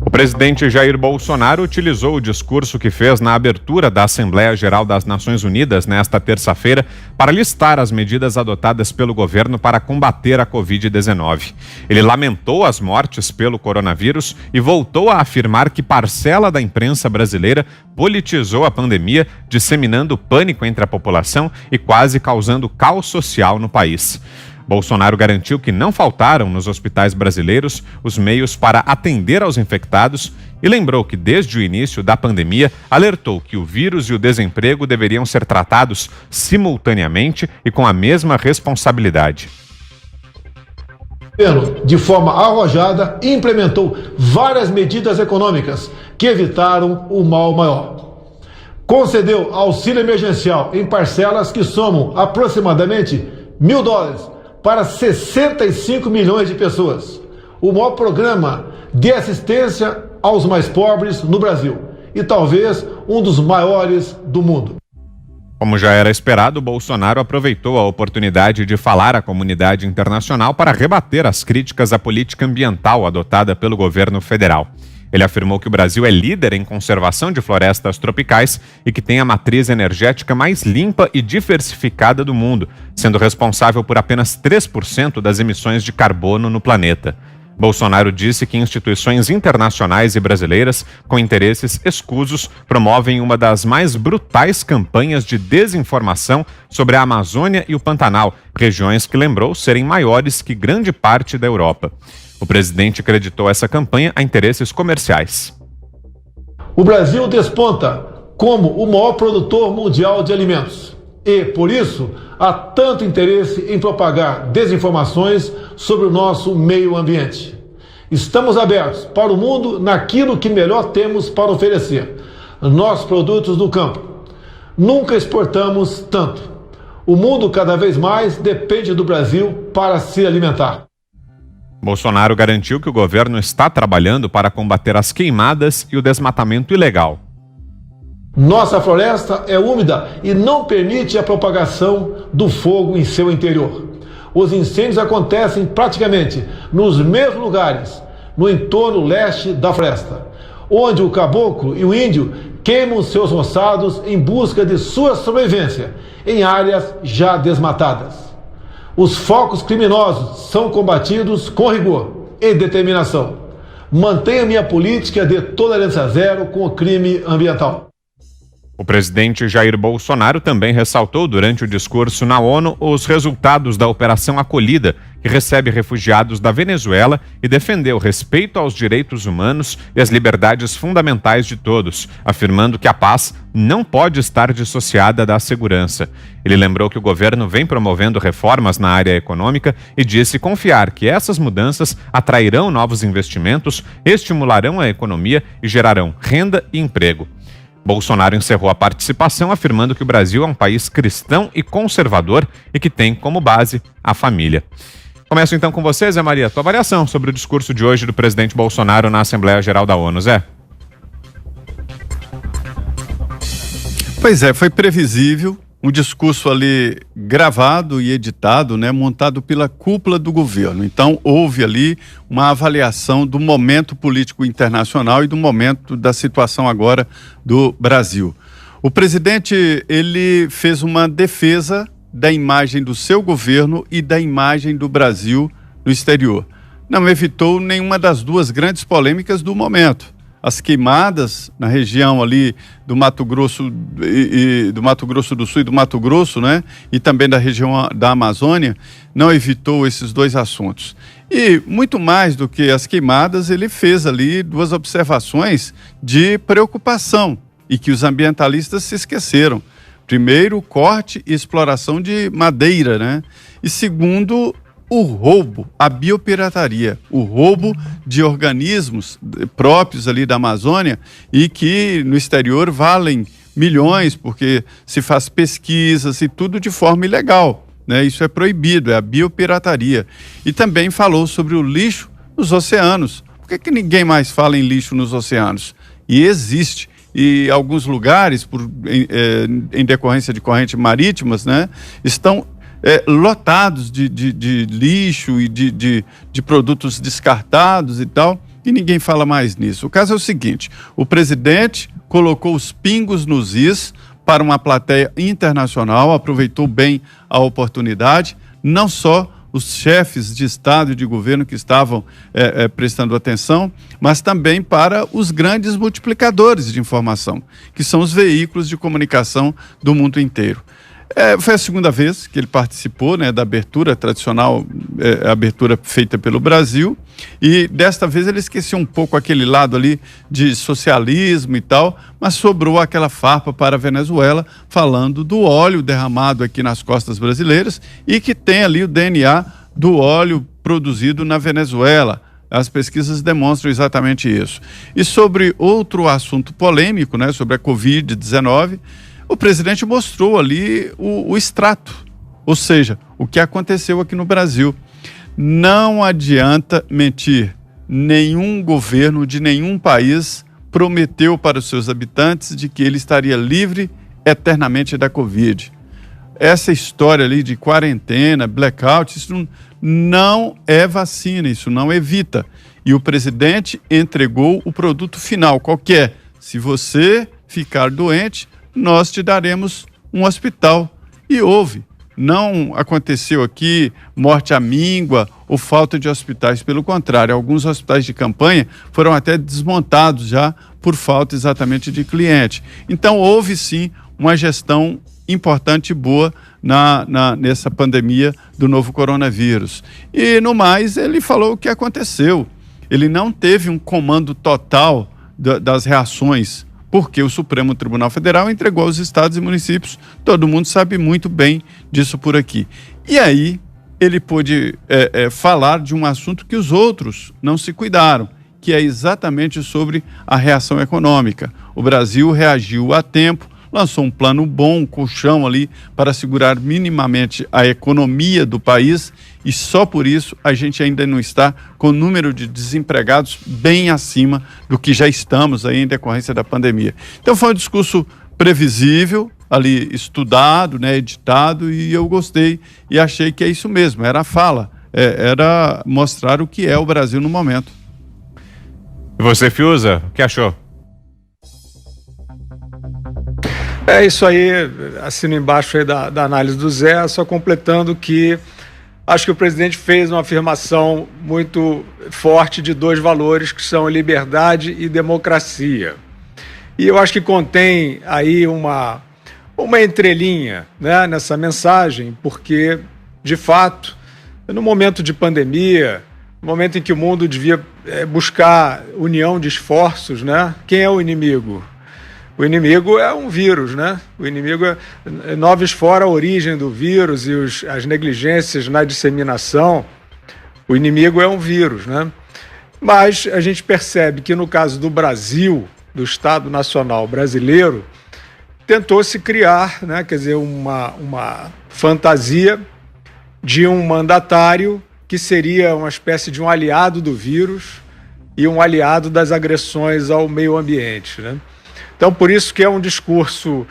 O presidente Jair Bolsonaro utilizou o discurso que fez na abertura da Assembleia Geral das Nações Unidas nesta terça-feira para listar as medidas adotadas pelo governo para combater a Covid-19. Ele lamentou as mortes pelo coronavírus e voltou a afirmar que parcela da imprensa brasileira politizou a pandemia, disseminando pânico entre a população e quase causando caos social no país. Bolsonaro garantiu que não faltaram nos hospitais brasileiros os meios para atender aos infectados e lembrou que, desde o início da pandemia, alertou que o vírus e o desemprego deveriam ser tratados simultaneamente e com a mesma responsabilidade. De forma arrojada, implementou várias medidas econômicas que evitaram o mal maior. Concedeu auxílio emergencial em parcelas que somam aproximadamente $1.000 para 65 milhões de pessoas. O maior programa de assistência aos mais pobres no Brasil e talvez um dos maiores do mundo. Como já era esperado, Bolsonaro aproveitou a oportunidade de falar à comunidade internacional para rebater as críticas à política ambiental adotada pelo governo federal. Ele afirmou que o Brasil é líder em conservação de florestas tropicais e que tem a matriz energética mais limpa e diversificada do mundo, sendo responsável por apenas 3% das emissões de carbono no planeta. Bolsonaro disse que instituições internacionais e brasileiras, com interesses escusos, promovem uma das mais brutais campanhas de desinformação sobre a Amazônia e o Pantanal, regiões que lembrou serem maiores que grande parte da Europa. O presidente acreditou essa campanha a interesses comerciais. O Brasil desponta como o maior produtor mundial de alimentos e, por isso, há tanto interesse em propagar desinformações sobre o nosso meio ambiente. Estamos abertos para o mundo naquilo que melhor temos para oferecer, nossos produtos do campo. Nunca exportamos tanto. O mundo cada vez mais depende do Brasil para se alimentar. Bolsonaro garantiu que o governo está trabalhando para combater as queimadas e o desmatamento ilegal. Nossa floresta é úmida e não permite a propagação do fogo em seu interior. Os incêndios acontecem praticamente nos mesmos lugares, no entorno leste da floresta, onde o caboclo e o índio queimam seus roçados em busca de sua sobrevivência em áreas já desmatadas. Os focos criminosos são combatidos com rigor e determinação. Mantenho minha política de tolerância zero com o crime ambiental. O presidente Jair Bolsonaro também ressaltou durante o discurso na ONU os resultados da Operação Acolhida, que recebe refugiados da Venezuela, e defendeu respeito aos direitos humanos e as liberdades fundamentais de todos, afirmando que a paz não pode estar dissociada da segurança. Ele lembrou que o governo vem promovendo reformas na área econômica e disse confiar que essas mudanças atrairão novos investimentos, estimularão a economia e gerarão renda e emprego. Bolsonaro encerrou a participação afirmando que o Brasil é um país cristão e conservador e que tem como base a família. Começo então com você, Zé Maria, tua avaliação sobre o discurso de hoje do presidente Bolsonaro na Assembleia Geral da ONU, Zé. Pois é, foi previsível, um discurso ali gravado e editado, né, montado pela cúpula do governo. Então, houve ali uma avaliação do momento político internacional e do momento da situação agora do Brasil. O presidente, ele fez uma defesa da imagem do seu governo e da imagem do Brasil no exterior. Não evitou nenhuma das duas grandes polêmicas do momento. As queimadas na região ali do Mato Grosso do Mato Grosso do Sul e do Mato Grosso, né? E também da região da Amazônia, não evitou esses dois assuntos. E muito mais do que as queimadas, ele fez ali duas observações de preocupação e que os ambientalistas se esqueceram. Primeiro, o corte e exploração de madeira, né? E segundo, o roubo, a biopirataria, o roubo de organismos próprios ali da Amazônia e que no exterior valem milhões porque se faz pesquisas e tudo de forma ilegal, né? Isso é proibido, é a biopirataria. E também falou sobre o lixo nos oceanos. Por que ninguém mais fala em lixo nos oceanos? E existe. E alguns lugares, em decorrência de correntes marítimas, né, estão lotados de lixo e de produtos descartados e tal. e ninguém fala mais nisso. O caso é o seguinte, o presidente colocou os pingos nos is para uma plateia internacional, aproveitou bem a oportunidade, não só os chefes de Estado e de governo que estavam prestando atenção, mas também para os grandes multiplicadores de informação, que são os veículos de comunicação do mundo inteiro. Foi a segunda vez que ele participou, né, da abertura tradicional, abertura feita pelo Brasil, e desta vez ele esqueceu um pouco aquele lado ali de socialismo e tal, mas sobrou aquela farpa para a Venezuela, falando do óleo derramado aqui nas costas brasileiras e que tem ali o DNA do óleo produzido na Venezuela. As pesquisas demonstram exatamente isso. E sobre outro assunto polêmico, né, sobre a Covid-19, o presidente mostrou ali o extrato, ou seja, o que aconteceu aqui no Brasil. Não adianta mentir. Nenhum governo de nenhum país prometeu para os seus habitantes de que ele estaria livre eternamente da Covid. Essa história ali de quarentena, blackout, isso não é vacina, isso não evita. E o presidente entregou o produto final, qual que é? Se você ficar doente, nós te daremos um hospital. E houve. Não aconteceu aqui morte à míngua ou falta de hospitais. Pelo contrário, alguns hospitais de campanha foram até desmontados já por falta exatamente de cliente. Então, houve sim uma gestão importante e boa nessa pandemia do novo coronavírus. E, no mais, ele falou o que aconteceu. Ele não teve um comando total das reações, porque o Supremo Tribunal Federal entregou aos estados e municípios. Todo mundo sabe muito bem disso por aqui. E aí ele pôde falar de um assunto que os outros não se cuidaram, que é exatamente sobre a reação econômica. O Brasil reagiu a tempo, lançou um plano bom, um colchão ali para segurar minimamente a economia do país, e só por isso a gente ainda não está com o número de desempregados bem acima do que já estamos aí em decorrência da pandemia. Então foi um discurso previsível, ali estudado, né, editado, e eu gostei e achei que é isso mesmo, era a fala, era mostrar o que é o Brasil no momento. E você, Fiuza, o que achou? É isso aí, assino embaixo aí da análise do Zé, só completando que acho que o presidente fez uma afirmação muito forte de dois valores que são liberdade e democracia. E eu acho que contém aí uma entrelinha, né, nessa mensagem, porque, de fato, no momento de pandemia, no momento em que o mundo devia buscar união de esforços, né, quem é o inimigo? O inimigo é um vírus, né? O inimigo noves fora a origem do vírus e as negligências na disseminação. O inimigo é um vírus, né? Mas a gente percebe que no caso do Brasil, do Estado Nacional Brasileiro, tentou-se criar, né, quer dizer, uma fantasia de um mandatário que seria uma espécie de um aliado do vírus e um aliado das agressões ao meio ambiente, né? Então, por isso que é um discurso,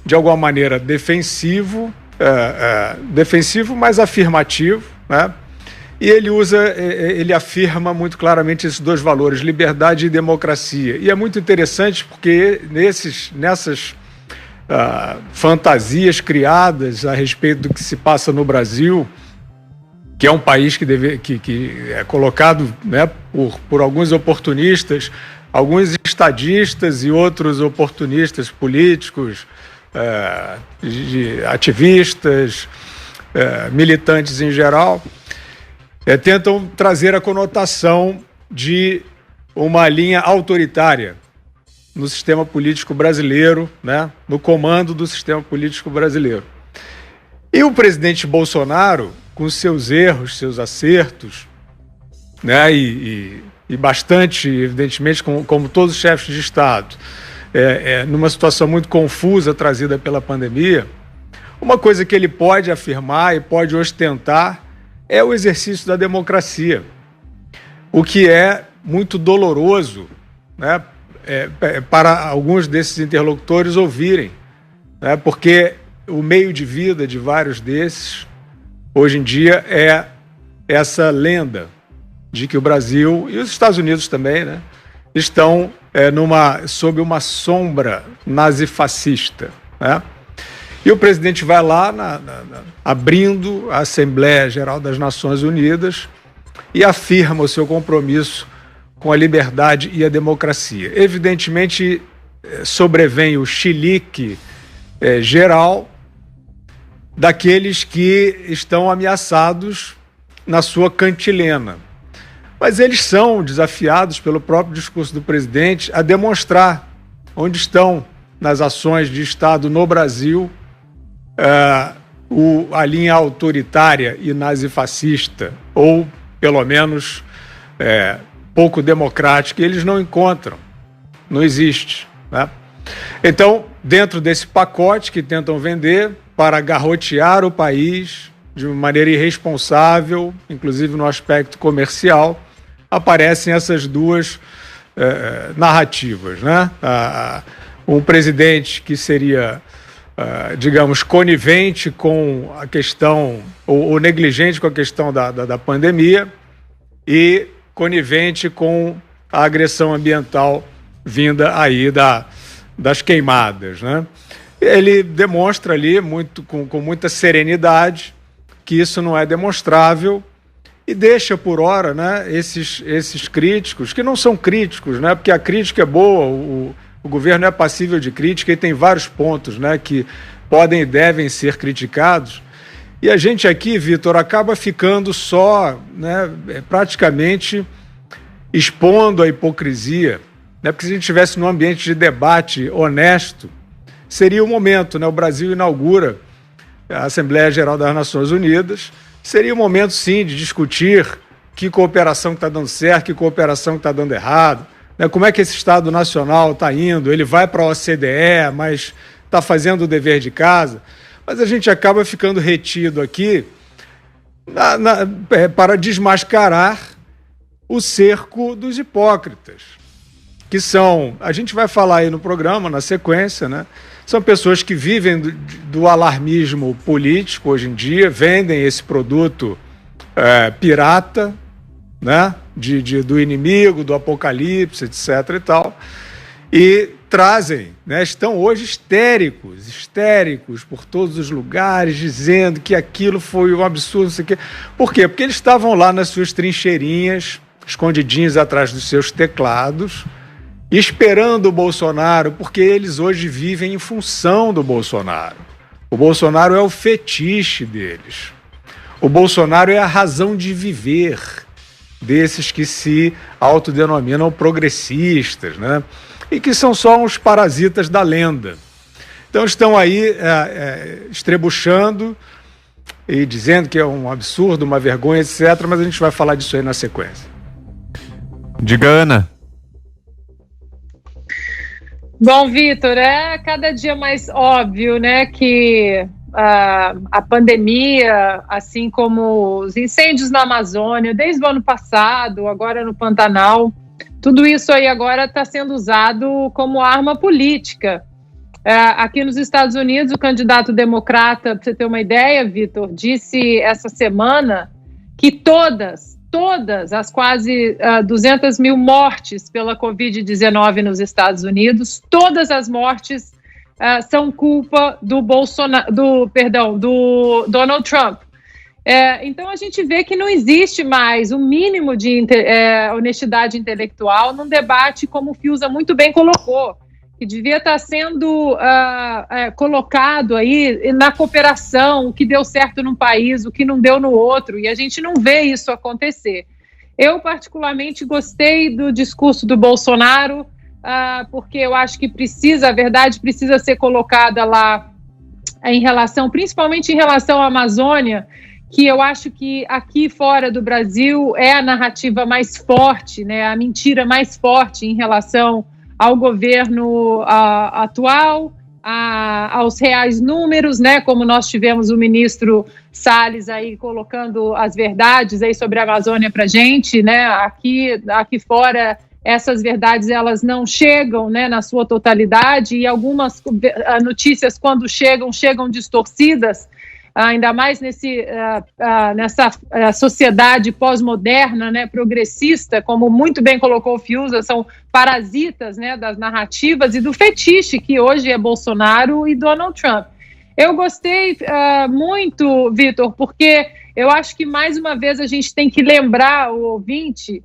de alguma maneira, defensivo, mas afirmativo, né? E ele afirma muito claramente esses dois valores, liberdade e democracia. E é muito interessante porque nessas fantasias criadas a respeito do que se passa no Brasil, que é um país que é colocado, né, por alguns oportunistas, alguns estadistas e outros oportunistas políticos, ativistas, militantes em geral, tentam trazer a conotação de uma linha autoritária no sistema político brasileiro, né, no comando do sistema político brasileiro. E o presidente Bolsonaro, com seus erros, seus acertos, né, e bastante, evidentemente, como todos os chefes de Estado, numa situação muito confusa trazida pela pandemia, uma coisa que ele pode afirmar e pode ostentar é o exercício da democracia, o que é muito doloroso, né, para alguns desses interlocutores ouvirem, né, porque o meio de vida de vários desses, hoje em dia, é essa lenda de que o Brasil e os Estados Unidos também, né, estão sob uma sombra nazifascista, né? E o presidente vai lá abrindo a Assembleia Geral das Nações Unidas e afirma o seu compromisso com a liberdade e a democracia. Evidentemente, sobrevém o chilique geral daqueles que estão ameaçados na sua cantilena. Mas eles são desafiados pelo próprio discurso do presidente a demonstrar onde estão nas ações de Estado no Brasil a linha autoritária e nazifascista, ou pelo menos pouco democrática. Eles não encontram, não existe, né? Então, dentro desse pacote que tentam vender para garrotear o país de uma maneira irresponsável, inclusive no aspecto comercial, aparecem essas duas narrativas, né? Um presidente que seria, digamos, conivente com a questão, ou negligente com a questão da pandemia, e conivente com a agressão ambiental vinda aí das queimadas, né? Ele demonstra ali com muita serenidade que isso não é demonstrável e deixa por hora, né, esses críticos, que não são críticos, né, porque a crítica é boa, o governo é passível de crítica e tem vários pontos, né, que podem e devem ser criticados. E a gente aqui, Vitor, acaba ficando só, né, praticamente expondo a hipocrisia, né, porque se a gente estivesse num ambiente de debate honesto, seria o momento, né? O Brasil inaugura a Assembleia Geral das Nações Unidas, seria o momento, sim, de discutir que cooperação está dando certo, que cooperação está dando errado, né? Como é que esse Estado Nacional está indo, ele vai para a OCDE, mas está fazendo o dever de casa, mas a gente acaba ficando retido aqui para desmascarar o cerco dos hipócritas, que são, a gente vai falar aí no programa, na sequência, né? São pessoas que vivem do alarmismo político hoje em dia, vendem esse produto pirata, né? Do inimigo, do apocalipse, etc. e tal, e trazem, né? Estão hoje histéricos por todos os lugares, dizendo que aquilo foi um absurdo, não sei o quê. Por quê? Porque eles estavam lá nas suas trincheirinhas, escondidinhos atrás dos seus teclados, esperando o Bolsonaro, porque eles hoje vivem em função do Bolsonaro. O Bolsonaro é o fetiche deles. O Bolsonaro é a razão de viver desses que se autodenominam progressistas, né? E que são só uns parasitas da lenda. Então estão aí estrebuchando e dizendo que é um absurdo, uma vergonha, etc. Mas a gente vai falar disso aí na sequência. Diga, Ana. Bom, Vitor, é cada dia mais óbvio, né, que a pandemia, assim como os incêndios na Amazônia, desde o ano passado, agora no Pantanal, tudo isso aí agora está sendo usado como arma política. Aqui nos Estados Unidos, o candidato democrata, para você ter uma ideia, Vitor, disse essa semana que todas as quase 200 mil mortes pela Covid-19 nos Estados Unidos, todas as mortes são culpa do Donald Trump. Então a gente vê que não existe mais um mínimo de honestidade intelectual num debate, como o Fiuza muito bem colocou, que devia estar sendo colocado aí na cooperação, o que deu certo num país, o que não deu no outro, e a gente não vê isso acontecer. Eu, particularmente, gostei do discurso do Bolsonaro, porque eu acho que a verdade precisa ser colocada lá principalmente em relação à Amazônia, que eu acho que aqui fora do Brasil é a narrativa mais forte, né, a mentira mais forte em relação ao governo atual, aos reais números, né, como nós tivemos o ministro Salles aí colocando as verdades aí sobre a Amazônia para a gente, né, aqui fora essas verdades elas não chegam, né, na sua totalidade, e algumas notícias quando chegam distorcidas, ainda mais nessa sociedade pós-moderna, né, progressista, como muito bem colocou o Fiuza, são parasitas, né, das narrativas e do fetiche que hoje é Bolsonaro e Donald Trump. Eu gostei muito, Vitor, porque eu acho que mais uma vez a gente tem que lembrar o ouvinte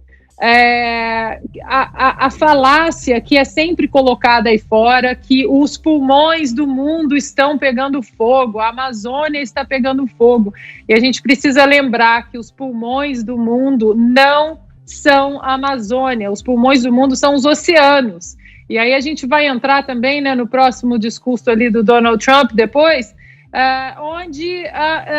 a falácia que é sempre colocada aí fora, que os pulmões do mundo estão pegando fogo, a Amazônia está pegando fogo, e a gente precisa lembrar que os pulmões do mundo não são a Amazônia, os pulmões do mundo são os oceanos, e aí a gente vai entrar também, né, no próximo discurso ali do Donald Trump depois, onde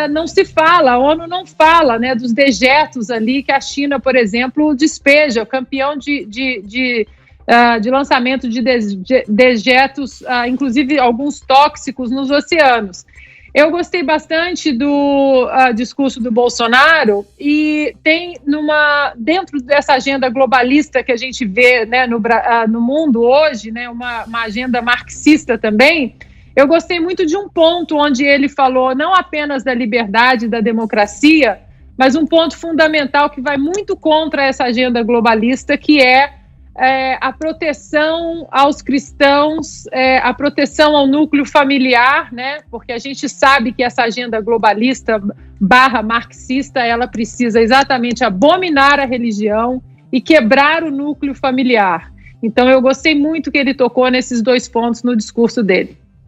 não se fala, a ONU não fala, né, dos dejetos ali que a China, por exemplo, despeja, o campeão de lançamento de dejetos, inclusive alguns tóxicos nos oceanos. Eu gostei bastante do discurso do Bolsonaro e tem dentro dessa agenda globalista que a gente vê, né, no mundo hoje, né, uma agenda marxista também. Eu gostei muito de um ponto onde ele falou não apenas da liberdade e da democracia, mas um ponto fundamental que vai muito contra essa agenda globalista, que é a proteção aos cristãos, a proteção ao núcleo familiar, né? Porque a gente sabe que essa agenda globalista /marxista, ela precisa exatamente abominar a religião e quebrar o núcleo familiar. Então eu gostei muito que ele tocou nesses dois pontos no discurso dele.